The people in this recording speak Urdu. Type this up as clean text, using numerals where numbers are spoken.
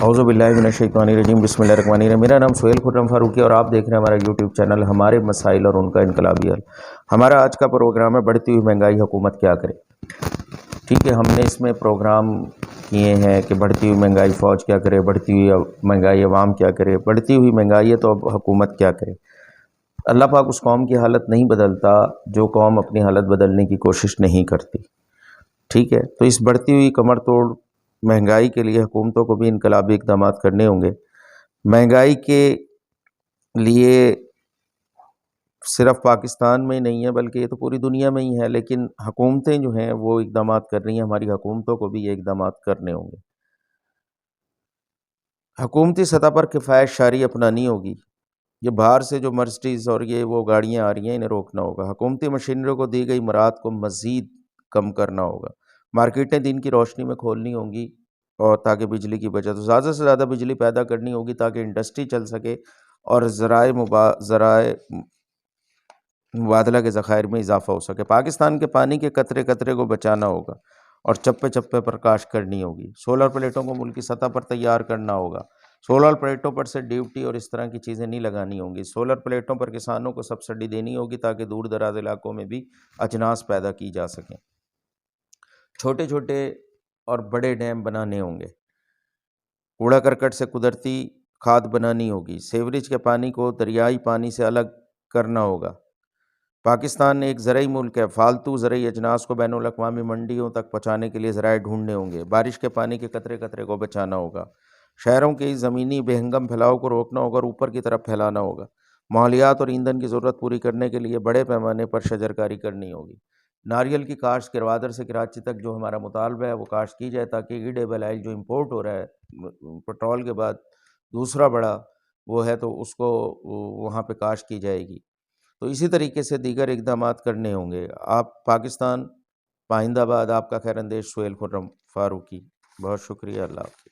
اعوذ باللہ من الشیطان الرجیم، بسم اللہ الرحمن الرحیم۔ میرا نام سہیل خرم فاروقی اور آپ دیکھ رہے ہیں ہمارا یوٹیوب چینل ہمارے مسائل اور ان کا انقلابی حل۔ ہمارا آج کا پروگرام ہے بڑھتی ہوئی مہنگائی حکومت کیا کرے۔ ٹھیک ہے، ہم نے اس میں پروگرام کیے ہیں کہ بڑھتی ہوئی مہنگائی فوج کیا کرے، بڑھتی ہوئی مہنگائی عوام کیا کرے، بڑھتی ہوئی مہنگائی ہے تو اب حکومت کیا کرے۔ اللہ پاک اس قوم کی حالت نہیں بدلتا جو قوم اپنی حالت بدلنے کی کوشش نہیں کرتی۔ ٹھیک ہے، تو اس بڑھتی ہوئی کمر توڑ مہنگائی کے لیے حکومتوں کو بھی انقلابی اقدامات کرنے ہوں گے۔ مہنگائی کے لیے صرف پاکستان میں ہی نہیں ہے بلکہ یہ تو پوری دنیا میں ہی ہے، لیکن حکومتیں جو ہیں وہ اقدامات کر رہی ہیں، ہماری حکومتوں کو بھی یہ اقدامات کرنے ہوں گے۔ حکومتی سطح پر کفایت شاری اپنانی ہوگی۔ یہ باہر سے جو مرسڈیز اور یہ وہ گاڑیاں آ رہی ہیں انہیں روکنا ہوگا۔ حکومتی مشینریوں کو دی گئی مراعات کو مزید کم کرنا ہوگا۔ مارکیٹیں دن کی روشنی میں کھولنی ہوں گی اور تاکہ بجلی کی بچت، زیادہ سے زیادہ بجلی پیدا کرنی ہوگی تاکہ انڈسٹری چل سکے اور ذرائع مبادلہ کے ذخائر میں اضافہ ہو سکے۔ پاکستان کے پانی کے قطرے قطرے کو بچانا ہوگا اور چپے چپے پر کاشت کرنی ہوگی۔ سولر پلیٹوں کو ملکی سطح پر تیار کرنا ہوگا۔ سولر پلیٹوں پر سے ڈیوٹی اور اس طرح کی چیزیں نہیں لگانی ہوں گی۔ سولر پلیٹوں پر کسانوں کو سبسڈی دینی ہوگی تاکہ دور دراز علاقوں میں بھی اجناس پیدا کی جا سکیں۔ چھوٹے چھوٹے اور بڑے ڈیم بنانے ہوں گے۔ کوڑا کرکٹ سے قدرتی کھاد بنانی ہوگی۔ سیوریج کے پانی کو دریائی پانی سے الگ کرنا ہوگا۔ پاکستان ایک زرعی ملک ہے، فالتو زرعی اجناس کو بین الاقوامی منڈیوں تک پہنچانے کے لیے ذرائع ڈھونڈنے ہوں گے۔ بارش کے پانی کے قطرے قطرے کو بچانا ہوگا۔ شہروں کے زمینی بے ہنگم پھیلاؤ کو روکنا ہوگا اور اوپر کی طرف پھیلانا ہوگا۔ ماحولیات اور ایندھن کی ضرورت پوری کرنے کے لیے بڑے پیمانے پر شجرکاری کرنی ہوگی۔ ناریل کی کاشت گروادر سے کراچی تک جو ہمارا مطالبہ ہے وہ کاشت کی جائے تاکہ ایڈیبل آئل جو امپورٹ ہو رہا ہے پٹرول کے بعد دوسرا بڑا وہ ہے تو اس کو وہاں پہ کاشت کی جائے گی۔ تو اسی طریقے سے دیگر اقدامات کرنے ہوں گے۔ آپ پاکستان پائندہ باد، آپ کا خیر اندیش سہیل خرم فاروقی۔ بہت شکریہ، اللہ حافظ۔